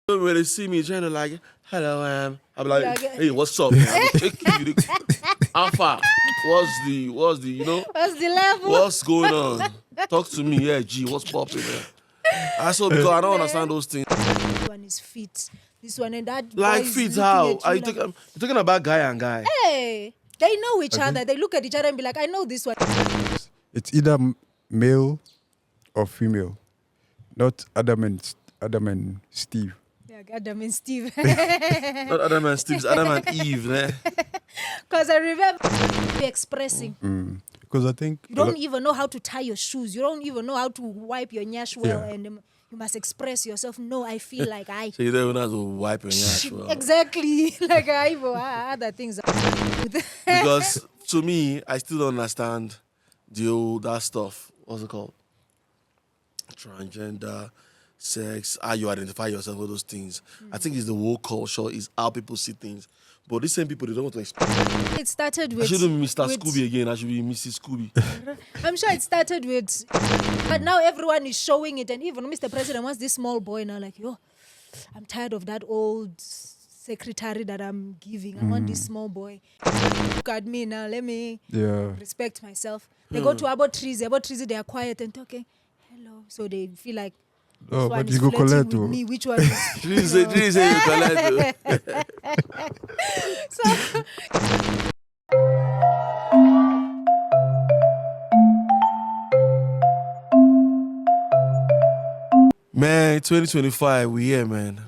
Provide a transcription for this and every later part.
When they see me trying to like, hello, I'm like, hey, what's up, man? Check you. Alpha, What's the level? what's going on? Talk to me, yeah, G, what's popping, man? I saw because I don't understand those things. This one is fit. This one and that. Like boy is feet, looking how? at Are you like, talking about guy and guy? Hey, they know each other. They look at each other and be like, I know this one. It's either male or female, not Adam and Steve. Yeah, Adam and Steve. Not Adam and Steve, Adam and Eve, man. Because I remember expressing. Because I think You don't even know how to tie your shoes. You don't even know how to wipe your nyash well. Yeah. And you must express yourself. No, I feel like I. So you don't even have to wipe your ass. Well. Exactly. Like I even other things. Because to me, I still don't understand that stuff. What's it called? Transgender, sex, how you identify yourself, all those things. I think it's the whole culture, is how people see things. But these same people, they don't want to explain. It started I with. shouldn't be Mr. with- Scooby again. I should be Mrs. Scooby. I'm sure it started with, but now everyone is showing it, and even Mr. President wants this small boy now, like, yo, I'm tired of that old secretary that I'm giving. I want this small boy. Look at me now, let me respect myself. They go to about trees, they are quiet and talking. Hello. So they feel like, Oh, which one but is you go flirting collect with too. me, which one is... Please say you collect. So, Man, 2025, we here, man.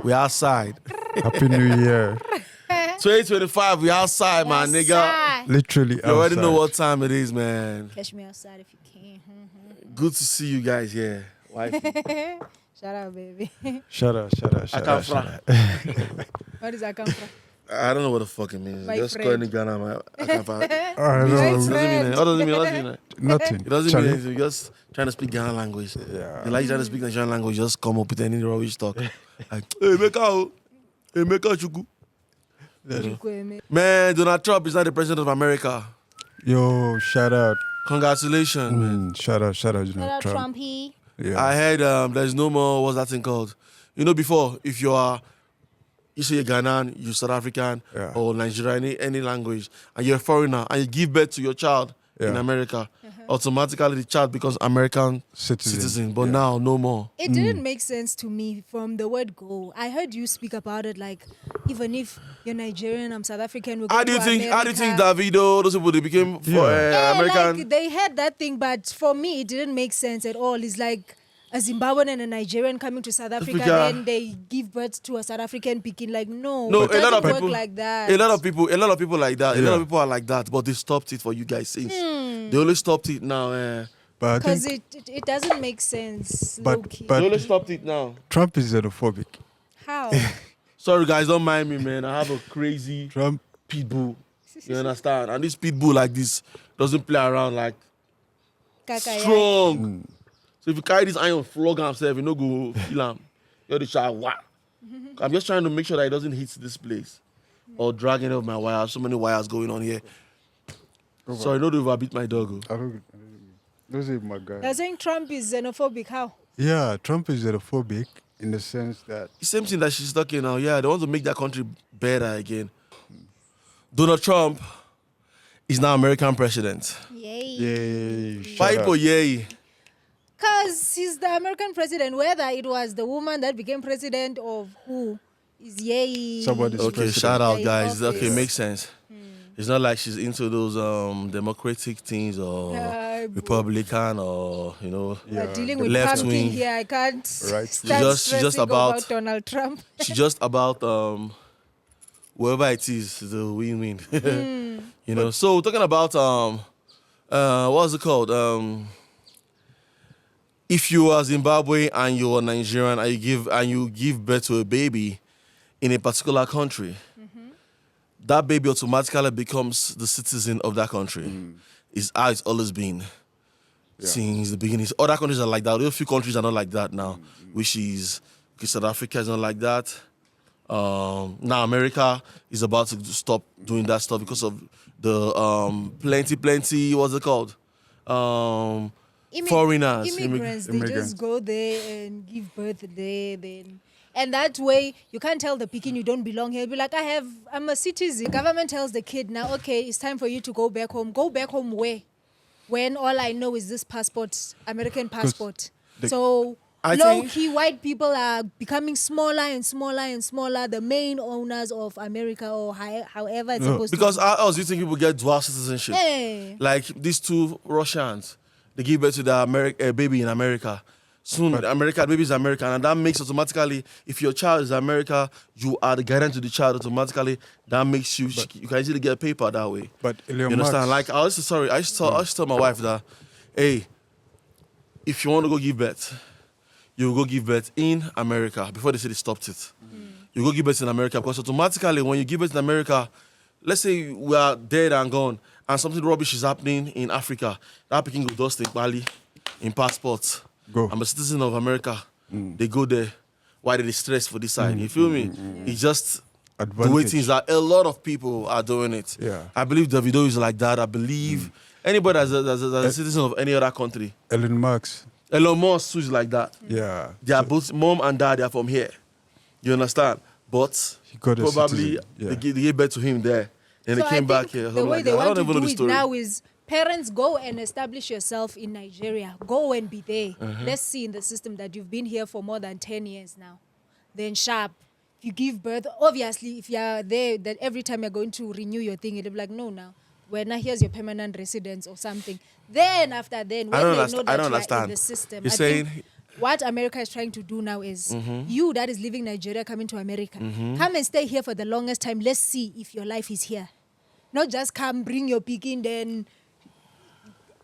We outside. Happy New Year. 2025, we outside, my nigga. outside. Literally You already know outside. what time it is, man. Catch me outside if you can. Good to see you guys here. Wifey. Shout out, baby. Shut up. Akamfra. Where does that come from? I don't know what the fuck it means. My Just friend. call any Ghana, man. Akamfra. It I know. doesn't mean anything. What does it mean? Nothing. It doesn't Charlie. mean anything. You're just trying to speak Ghana language. Yeah. You like trying to speak Nigerian language, just come up with any rubbish talk. Like, hey, Meka Chuku. Man, Donald Trump is not the president of America. Yo, shout out. Congratulations, man. Shout out, Shout Donald out Trump. Trumpy. Yeah. I heard there's no more, what's that thing called? You know, before, if you say you're Ghanaian, you're South African, Yeah. or Nigerian, any language, and you're a foreigner, and you give birth to your child in Yeah. America, automatically the child becomes American Citizen. citizen. But Yeah. now, no more. It didn't make sense to me from the word go. I heard you speak about it like, even if you're Nigerian, I'm South African. How do you think Davido, those people, they became American? Like, they had that thing, but for me, it didn't make sense at all. It's like a Zimbabwean and a Nigerian coming to South Africa, Africa. then they give birth to a South African picking. Like, no, No, it a lot of doesn't people work like that. A lot of people like that. A lot Yeah. of people are like that, but they stopped it for you guys since. They only stopped it now. But I Because think it doesn't make sense. But- low-key. but- They only stopped it now. Trump is xenophobic. How? Sorry guys, don't mind me, man. I have a crazy Trump, pit bull. You understand? And this pit bull like this doesn't play around, like Kakaya. strong. So if you carry this iron flog himself, you no go kill him. You're the child. What? I'm just trying to make sure that it doesn't hit this place or drag any of my wires. So many wires going on here. Sorry, don't overbeat my dog. Oh. I don't those are my guy. They're saying Trump is xenophobic. How? Yeah, Trump is xenophobic in the sense that The same thing that she's talking now. Yeah, they want to make that country better again. Donald Trump is now American president. Yay. yay, shout Why out. people yay? Because he's the American president, whether it was the woman that became president of who is yay. Somebody's Okay, president. shout out, Yeah, guys. office. Okay, makes sense. It's not like she's into those democratic things or Republican or We're dealing the with left pumpkin wing. here. I can't Right. start She's just stressing about- Donald Trump. she's just about wherever it is, the win-win. So talking about what's it called? If you are Zimbabwe and you are Nigerian and you give birth to a baby in a particular country, that baby automatically becomes the citizen of that country. It's how it's always been since the beginning. Other countries are like that. A few countries are not like that now, which is South Africa is not like that. Now America is about to stop doing that stuff because of the plenty, what's it called? foreigners, immigrants, they immigrants. just go there and give birth there, then. And that way, you can't tell the Pekin you don't belong here. Be like, I'm a citizen. The government tells the kid now, okay, it's time for you to go back home. Go back home where? When all I know is this passport, American passport. So I think- low-key white people are becoming smaller and smaller and smaller, the main owners of America or however it's supposed Because to how else do you think people get dual citizenship? be. Hey. Like these two Russians, they give birth to their baby in America. Soon, America, baby is American, and that makes automatically, if your child is America, you are the guardian to the child automatically. That makes you can easily get a paper that way. But You understand? Like I used to tell my wife that, hey, if you want to go give birth, you go give birth in America before they say they stopped it. You go give birth in America because automatically when you give birth in America, let's say we are dead and gone, and something rubbish is happening in Africa, that Peking go dust in Bali, in passports. Go. I'm a citizen of America. They go there. Why did they stress for this side? You feel me? It's just the way Advantage. things are. A lot of people are doing it. Yeah. I believe Davido is like that. I believe anybody that's a citizen of any other country. Elon Musk. Elon Musk too is like that. Yeah. They are both mom and dad. They are from here. You understand? But He got a probably citizen, yeah. they gave birth to him there, and So they I came back think here. the something way like they that. I want don't to even know do the it story. now is parents go and establish yourself in Nigeria. Go and be there. Uh-huh. Let's see in the system that you've been here for more than 10 years now. Then sharp. If you give birth, obviously, if you're there, that every time you're going to renew your thing, it'll be like, no, now. Well, now here's your permanent residence or something. Then after then, when I don't they underst- know I that don't you are in understand. the system, You're I saying- think what America is trying to do now is you that is leaving Nigeria coming to America, come and stay here for the longest time. Let's see if your life is here. Not just come, bring your picking, then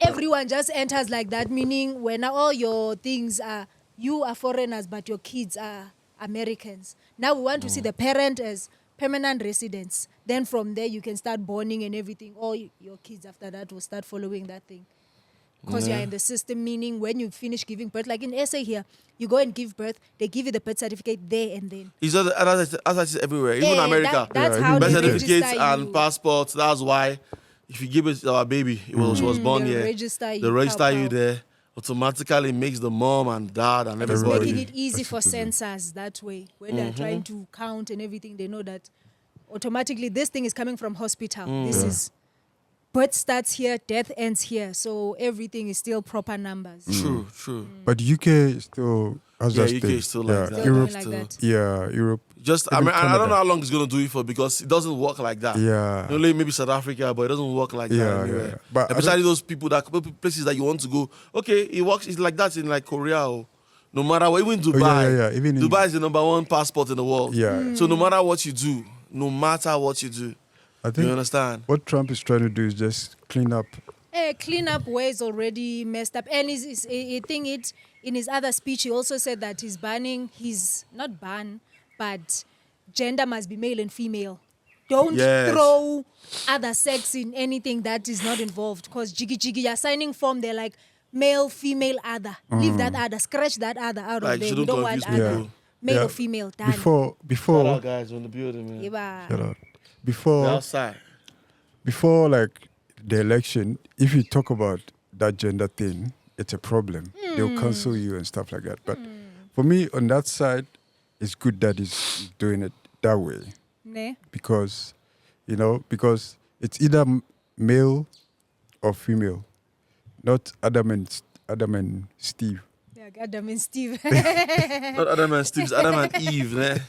everyone just enters like that, meaning when all your things are, you are foreigners, but your kids are Americans. Now we want to see the parent as permanent residents. Then from there, you can start bonding and everything. All your kids after that will start following that thing. Because you're in the system, meaning when you finish giving birth, like in SA here, you go and give birth, they give you the birth certificate there and then. It's just as I said everywhere, even Yeah, America. that's Yeah, how Birth they certificates register and you. passports. That's why if you give it to our baby, it was born They'll here. register you, They register you pow. there. Automatically makes the mom and dad and It's everybody. making it easy That's for what it is. censors that way. When they're trying to count and everything, they know that automatically this thing is coming from hospital. This is birth starts here, death ends here. So everything is still proper numbers. True. But UK is still has Yeah, that UK thing. is still yeah, like that. Still Europe. going like that. Yeah, Europe. Just I Even mean, I don't Canada. know how long it's gonna do it for because it doesn't work like that. Yeah. Only maybe South Africa, but it doesn't work like Yeah, that anywhere. yeah. But I especially those people places that you want to go. Okay, it works. It's like that in like Korea. Or, no matter what, even Dubai. yeah. Even in- Dubai is the #1 passport in the world. Yeah. So no matter what you do, I think you understand? what Trump is trying to do is just clean up. Clean up where it's already messed up. And I think it in his other speech, he also said that he's banning, not ban, but gender must be male and female. Don't Yes. throw other sex in anything that is not involved. Because jiggy, you're signing form, they're like male, female, other. Leave that other, scratch that other out Like, of there. We shouldn't don't want confuse other. people. Male Yeah. or female, done. Before guys in the building, man. Yeah. Shut up. They're before outside. before like the election, if you talk about that gender thing, it's a problem. They'll cancel you and stuff like that. But for me, on that side, it's good that he's doing it that way Ne? because it's either male or female, not Adam and Steve. Yeah, Adam and Steve. Not Adam and Steve, it's Adam and Eve, man.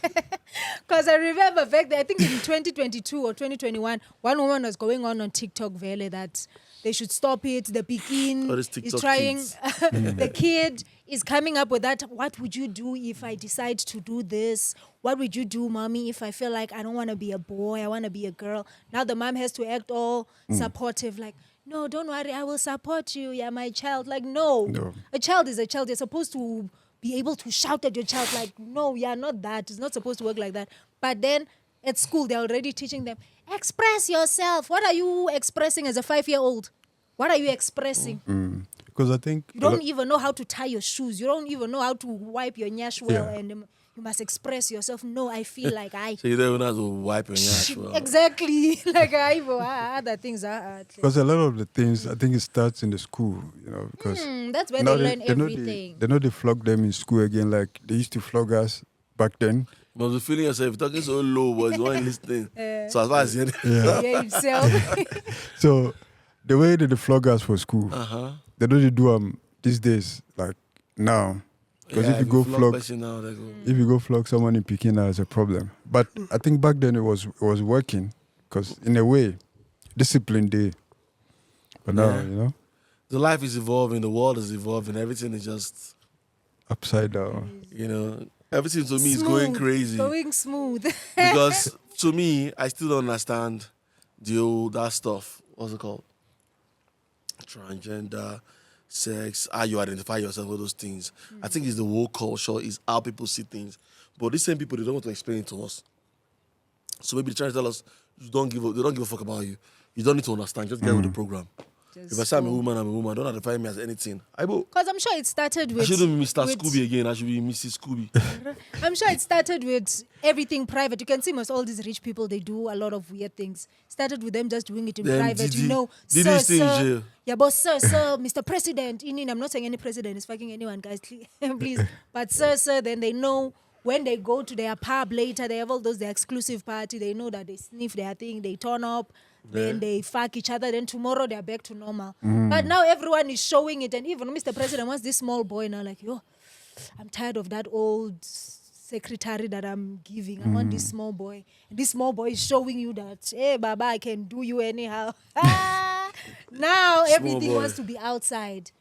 Because I remember back there, I think in 2022 or 2021, one woman was going on TikTok, Vele, that they should stop it. The Pekin Oh, these is TikTok trying, kids. the kid is coming up with that. What would you do if I decide to do this? What would you do, mommy, if I feel like I don't want to be a boy, I want to be a girl? Now the mom has to act all supportive, like, no, don't worry, I will support you. You're my child. Like, no. A child is a child. You're supposed to be able to shout at your child, like, no, you're not that. It's not supposed to work like that. But then at school, they're already teaching them, express yourself. What are you expressing as a 5-year-old? What are you expressing? Because I think You don't even know how to tie your shoes. You don't even know how to wipe your nyash well. Yeah. And you must express yourself. No, I feel like I. So you don't have to wipe your ass. Well. Exactly. Like other things are. Because a lot of the things, I think it starts in the school, because That's where now they learn everything. They know they flog them in school again, like they used to flog us back then. But the feeling yourself talking so low, but you weren't listening. So as far as you Yeah, himself. So the way that they flog us for school, they know they do these days, like now. Because if you go flog, if you go flog someone in Peking, that's a problem. But I think back then it was working, because in a way, discipline day. But now, the life is evolving, the world is evolving, everything is just upside down. Everything to me is going crazy. Going smooth. Because to me, I still don't understand that stuff. What's it called? Transgender, sex, how you identify yourself, all those things. I think it's the whole culture, is how people see things. But these same people, they don't want to explain it to us. So maybe they're trying to tell us, they don't give a fuck about you. You don't need to understand, just get with the program. If I say I'm a woman, I'm a woman. Don't identify me as anything. Because I'm sure it started with... I shouldn't be Mr. Scooby again. I should be Mrs. Scooby. I'm sure it started with everything private. You can see most all these rich people, they do a lot of weird things. Started with them just doing it in private. Diddy stay in jail. Yeah, but sir, Mr. President. I'm not saying any president is fucking anyone, guys. Please. But sir, then they know when they go to their pub later, they have all their exclusive party. They know that they sniff their thing, they turn up. Then they fuck each other. Then tomorrow they're back to normal. But now everyone is showing it. And even Mr. President wants this small boy now like, I'm tired of that old secretary that I'm giving. I want this small boy. And this small boy is showing you that, hey, Baba, I can do you anyhow. Now everything wants to be outside.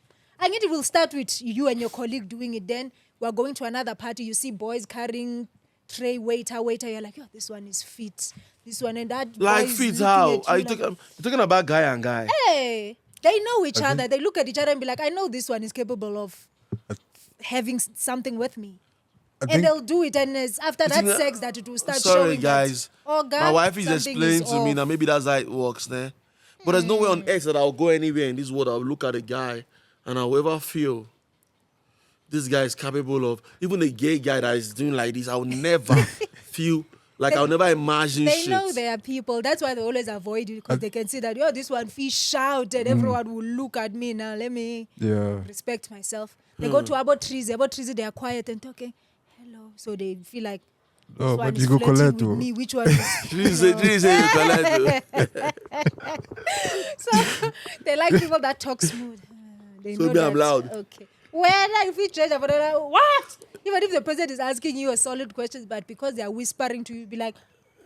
I think it will start with you and your colleague doing it. Then we're going to another party. You see boys carrying tray, waiter. You're like, this one is fit. This one and that. Like fit how? Are you talking about guy and guy? Hey, they know each other. They look at each other and be like, I know this one is capable of having something with me. And they'll do it. And after that sex that it will start showing. Sorry, guys. God, my wife is explaining to me now. Maybe that's how it works there. But there's no way on earth that I'll go anywhere in this world. I'll look at a guy and I'll ever feel this guy is capable of, even a gay guy that is doing like this, I'll never feel like I'll never imagine shit. They know there are people. That's why they always avoid it, because they can see that, this one fish out and everyone will look at me now. Let me respect myself. They go to about trees, they are quiet and talking. Hello. So they feel like, this one is flirting with me. Which one is... So they like people that talk smooth. They know I'm loud. Okay. If we change, what? Even if the president is asking you a solid question, but because they are whispering to you, be like,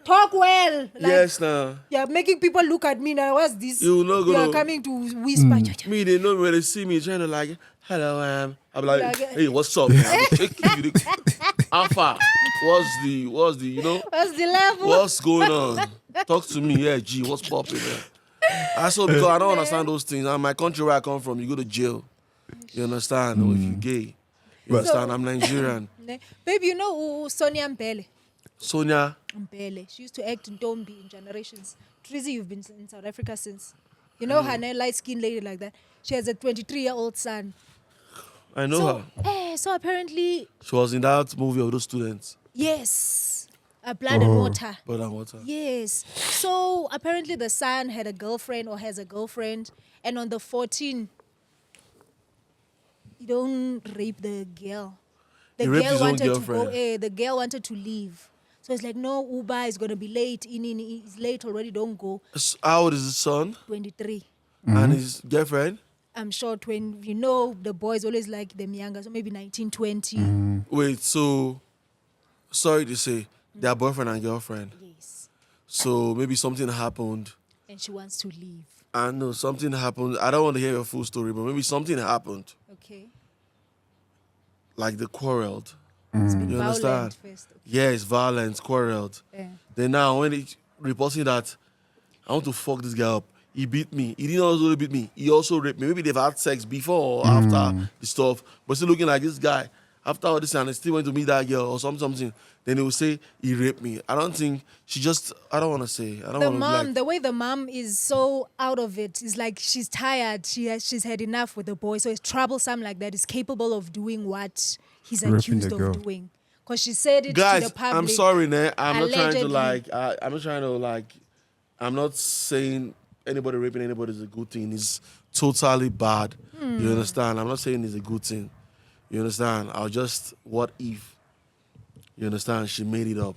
talk well. Like, yes, now. You're making people look at me now. What's this? You are coming to whisper. Me, they know when they see me trying to like, hello, I'm like, hey, what's up? Alpha, what's the, what's the level? What's going on? Talk to me. Yeah, G, what's popping there? Because I don't understand those things. In my country where I come from, you go to jail. You understand? Or if you're gay. You understand? I'm Nigerian. Babe, you know Sonia Mpele? Sonia Mpele. She used to act in Dombi in Generations. Trizzy, you've been in South Africa since. You know her light-skinned lady like that. She has a 23-year-old son. I know her. So apparently... She was in that movie of those students. Yes. Blood and Water. Blood and Water. Yes. So apparently the son had a girlfriend or has a girlfriend. And on the 14th, you don't rape the girl. The girl wanted to go. The girl wanted to leave. So it's like, no, Uber is going to be late. He's late already. Don't go. How old is his son? 23. And his girlfriend? I'm sure the boys always like them younger. So maybe 19, 20. Wait, so, sorry to say, they're boyfriend and girlfriend. Yes. So maybe something happened. And she wants to leave. I know something happened. I don't want to hear your full story, but maybe something happened. Okay. Like they quarreled. It's been you understand? First. Okay. Yes, violence, quarreled. Yeah. Then now when he reporting that I want to fuck this guy up, he beat me. He didn't also beat me. He also raped me. Maybe they've had sex before or after the stuff, but still looking like this guy. After all this, and I still went to meet that girl or something. Then they will say he raped me. I don't think I don't want to say. I don't want to. Mom, the way the mom is so out of it is like she's tired. She's had enough with the boy, so it's troublesome like that. Is capable of doing what he's accused of doing. Because she said it to Guys, the public. I'm sorry, man. I'm not trying to Allegedly. I'm not trying to I'm not saying anybody raping anybody is a good thing. It's totally bad. You understand? I'm not saying it's a good thing. You understand? What if? You understand? She made it up.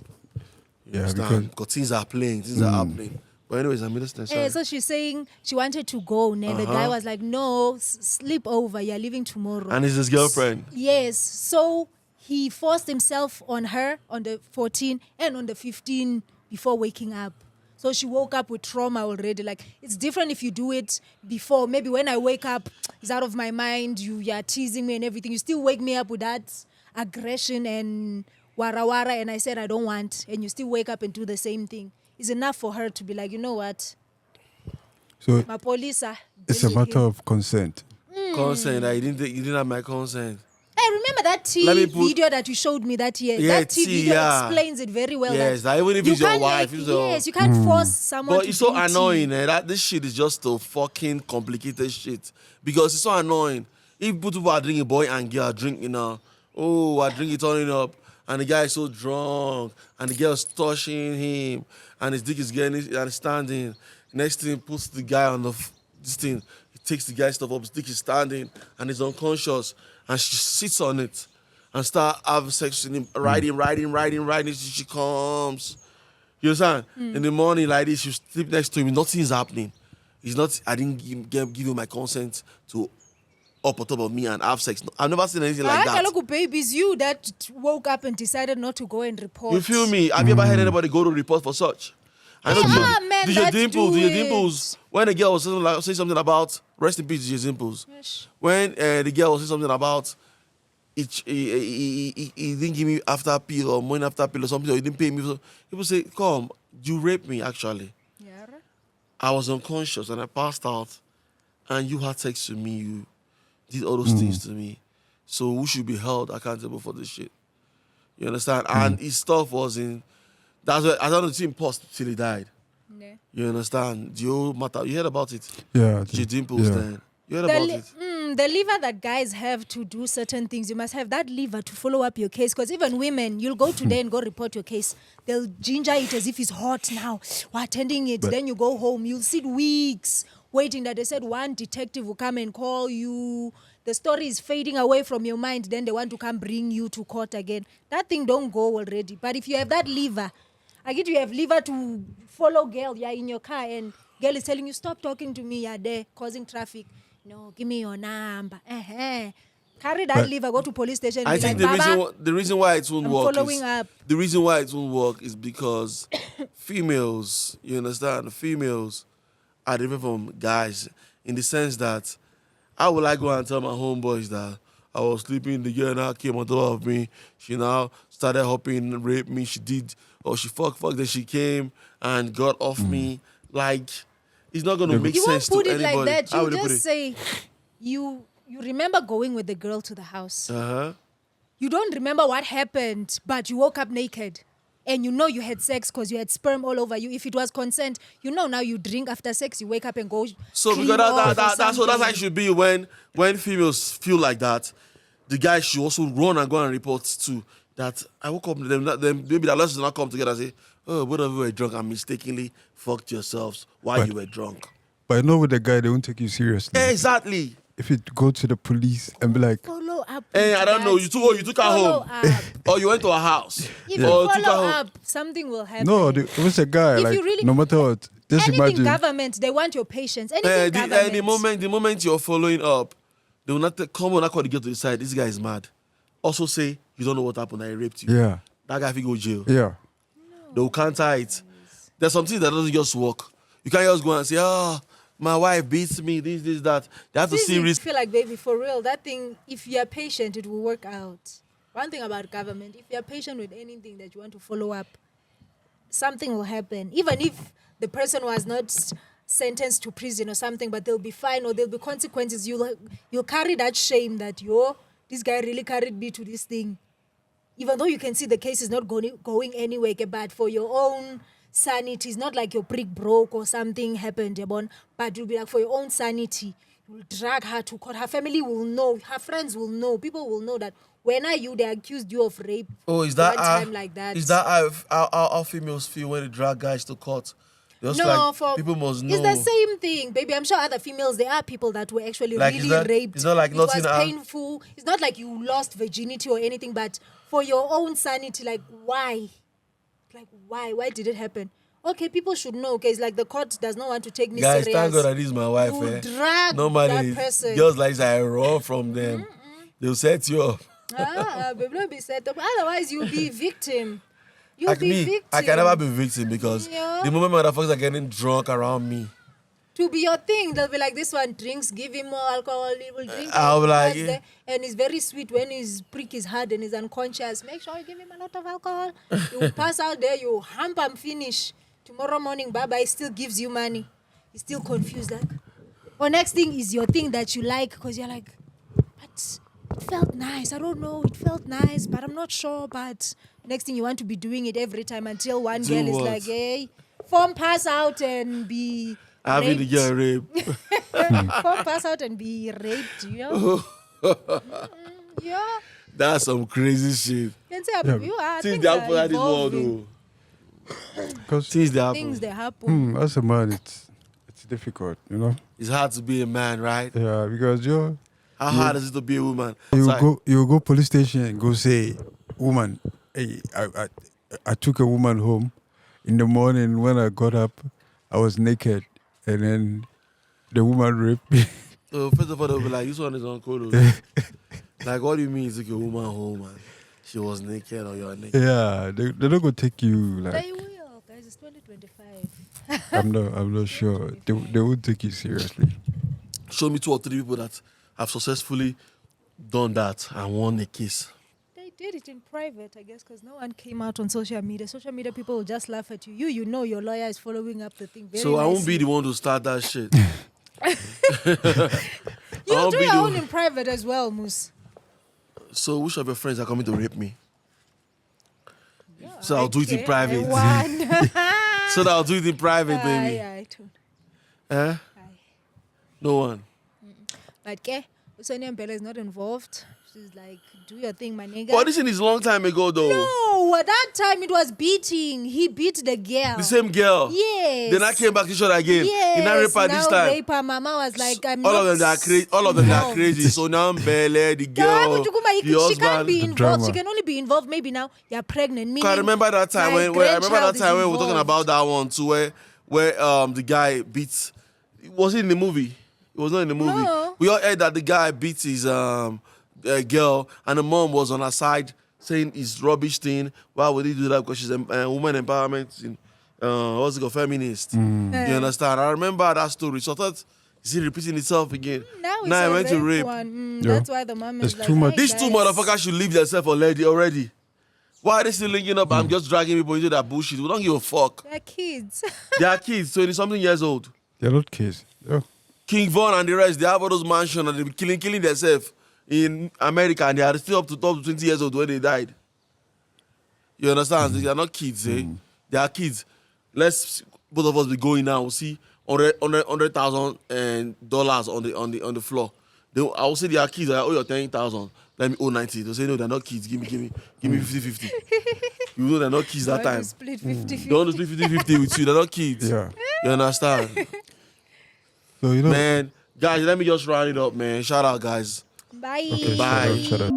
You Yeah, understand? Because things are playing, things are happening. But anyways, I'm listening. Sorry. So she's saying she wanted to go, and the guy was like, "No, sleep over. You're leaving tomorrow." And it's his girlfriend. Yes. So he forced himself on her on the 14 and on the 15 before waking up. So she woke up with trauma already. Like, it's different if you do it before. Maybe when I wake up, it's out of my mind. You're teasing me and everything. You still wake me up with that aggression and wara wara. And I said, I don't want. And you still wake up and do the same thing. It's enough for her to be like, you know what? So My police it's a matter of consent. Consent. You didn't have my consent. Hey, remember that video that you showed me that year? Yeah, that video explains it very well. Yes, that even if you it's your can't, wife. yes, you can't force someone But to it's so do annoying, tea. that this shit is just a fucking complicated shit. Because it's so annoying. If people are drinking, boy and girl drinking, I drink it turning up, and the guy is so drunk, and the girl's touching him, and his dick is getting and standing. Next thing, puts the guy on this thing. He takes the guy's stuff up, his dick is standing, and he's unconscious, and she sits on it and start having sex with him, riding till she comes. You understand? In the morning like this, you sleep next to him, nothing is happening. It's not, I didn't give you my consent to up on top of me and have sex. No, I've never seen anything like that. Look, babies, you that woke up and decided not to go and report. You feel me? Have you ever heard anybody go to report for such? I know man, DJ that Dimples, do DJ it. Dimples, when the girl was saying something about, rest in peace, DJ Dimples. Yes. When the girl was saying something about, he didn't give me after pill or money after pill or something, or he didn't pay me. So people say, come, you raped me actually. Yeah. I was unconscious and I passed out, and you had sex with me, you did all those things to me. So who should be held accountable for this shit? You understand? And his stuff was in, that's why I don't know, see him post till he died. Yeah. You understand? The whole matter, you heard about it? Yeah. DJ Dimples then. You heard about it? The liver that guys have to do certain things, you must have that liver to follow up your case. Because even women, you'll go today and go report your case. They'll ginger it as if it's hot now. We're attending it. Then you go home. You'll sit weeks waiting that they said one detective will come and call you. The story is fading away from your mind. Then they want to come bring you to court again. That thing don't go already. But if you have that liver, I get you have liver to follow girl. You're in your car and girl is telling you, stop talking to me. You're there causing traffic. No, give me your number. Carry that liver, go to police station. I And be think like, the reason why it won't I'm work following is up. the reason why it won't work is because females, you understand, females are different from guys in the sense that I would like go and tell my homeboys that I was sleeping, the girl now came on top of me, she now started hopping, raped me, she did, or she fuck, then she came and got off me. Like, it's not going to make You won't sense to put it anybody. like that. How You would you put just it? say, you remember going with the girl to the house. Uh-huh. You don't remember what happened, but you woke up naked. And you know you had sex because you had sperm all over you. If it was consent, you know now you drink after sex, you wake up and go So clean because off or that's how something. it should be when females feel like that, the guy should also run and go and report too. That I woke up, them maybe the let's not come together and say, oh, both of you were drunk and mistakenly fucked yourselves while you were drunk. But I know with the guy, they won't take you seriously. Exactly. If you go to the police and be like, Follow up. Hey, with I don't know. that. You took her Follow home, up. or you went to her house, If or you took her follow home. up, something will happen. no, it was a guy. If Like, you really- no matter what, just Anything imagine. government, they want your patience. Anything government. The moment you're following up, they will not come on. I call the girl to the side. This guy is mad. Also say you don't know what happened. I raped you. Yeah, That guy will go jail. yeah. They will counter it. There's something that doesn't just work. You can't just go and say, oh, my wife beats me, this, that. They have to see I risk. feel like, baby, for real, that thing, if you're patient, it will work out. One thing about government, if you're patient with anything that you want to follow up, something will happen. Even if the person was not sentenced to prison or something, but they'll be fine or there'll be consequences. You'll carry that shame that, this guy really carried me to this thing. Even though you can see the case is not going anywhere, but for your own sanity, it's not like your prick broke or something happened, but you'll be like, for your own sanity, you'll drag her to court. Her family will know, her friends will know, people will know that When are you? They accused you of rape. Oh, is that one how, time like that? Is that how females feel when they drag guys to court? Just No, like for people must know. It's the same thing, baby. I'm sure other females, there are people that were actually Like, really it's raped. not like it nothing. was painful. It's not like you lost virginity or anything, but for your own sanity, like why? Like why? Why did it happen? Okay, people should know. Okay, it's like the court does not want to take me Guys, serious. thank God that this is my wife. You Eh? drag Normally, that person. girls like I run from them. They'll set you up. Baby, don't be set up. Otherwise, you'll be victim. You'll Like be me, victim. I can never be victim because Yeah. the moment motherfuckers are getting drunk around me, To be your thing, they'll be like, this one drinks, give him more alcohol, he will drink. I'll be like, That's there. And it's very sweet when his prick is hard and he's unconscious. Make sure you give him a lot of alcohol. You will pass out there, you hump and finish. Tomorrow morning, Baba, he still gives you money. He's still confused. Like, or next thing is your thing that you like, because you're like, but it felt nice. I don't know, it felt nice, but I'm not sure. But next thing you want to be doing it every time until one Do girl is what? like, hey, form pass out and be having the raped. girl raped. Form pass out and be raped, you know? Yeah. That's some crazy shit. You can say, Yeah. you are, Things things they are happen at this world, evolving. though. Because Things they happen. Things that happen. as a man, it's difficult, you know. It's hard to be a man, right? Yeah, because you How hard is it to be a woman? you go police station and go say, woman, hey, I took a woman home. In the morning when I got up, I was naked, and then the woman raped me. So first of all, they'll be like, this one is uncle. Like, what do you mean you took a woman home and she was naked or you're naked? Yeah, they're not gonna take you like. They will, guys. It's 2025. I'm not sure. They won't take you seriously. Show me 2 or 3 people that have successfully done that and won a case. They did it in private, I guess, because no one came out on social media. Social media people will just laugh at you. You know your lawyer is following up the thing very So I won't be nicely. the one to start that shit. You'll I'll do be your the- own in private as well, Moose. So which of your friends are coming to rape me? So I'll do it in Okay, private. One. So that I'll do it in private, baby. Aye, aye. Eh? Aye. No one. But okay, Sonia Mbele is not involved. She's like, do your thing, my nigga. But this thing is a long time ago, though. No, at that time it was beating. He beat the girl. The same girl. Yes. Then I came back to each other again. Yes. He now rape her now this time. Rape her. Mama was like, I'm All not of them they are crazy. All of them they are involved. crazy. So now Mbele, the Yeah, girl, but Jukuma, the she can't husband. be The involved. drama. She can only be involved maybe now you're pregnant. Meaning I remember that time my when I remember that grandchild time when is we were talking involved. about that one too, where the guy beats. Was it in the movie? It was not in the movie. No. We all heard that the guy beats his girl, and the mom was on her side saying it's rubbish thing. Why would he do that? Because she's a woman empowerment in what's it called, feminist. You understand? I remember that story. So I thought, is it repeating itself again? Now it's I a went to rape rape. one. Yeah. That's why the mom is There's like, too much- hey, These two guys. motherfuckers should leave themselves already. Why are they still linking up? I'm just dragging people into that bullshit. We don't give a fuck. They're kids. They are kids, 20-something years old. They're not kids. Yeah. King Von and the rest, they have all those mansions and they be killing themselves in America, and they are still up to 20 years old when they died. You understand? They are not kids, eh? They are kids. Let's both of us be going now. We'll see $100,000 on the floor. I will say they are kids. I owe you 10,000. Let me owe 90. They'll say no, they're not kids. Give me 50-50. You know they're not kids that Want to time. split 50-50. They want to split 50-50 with you. They're not kids. Yeah. You understand? So you know. Man, guys, let me just round it up, man. Shout out, guys. Bye. Okay, Bye. Shout out.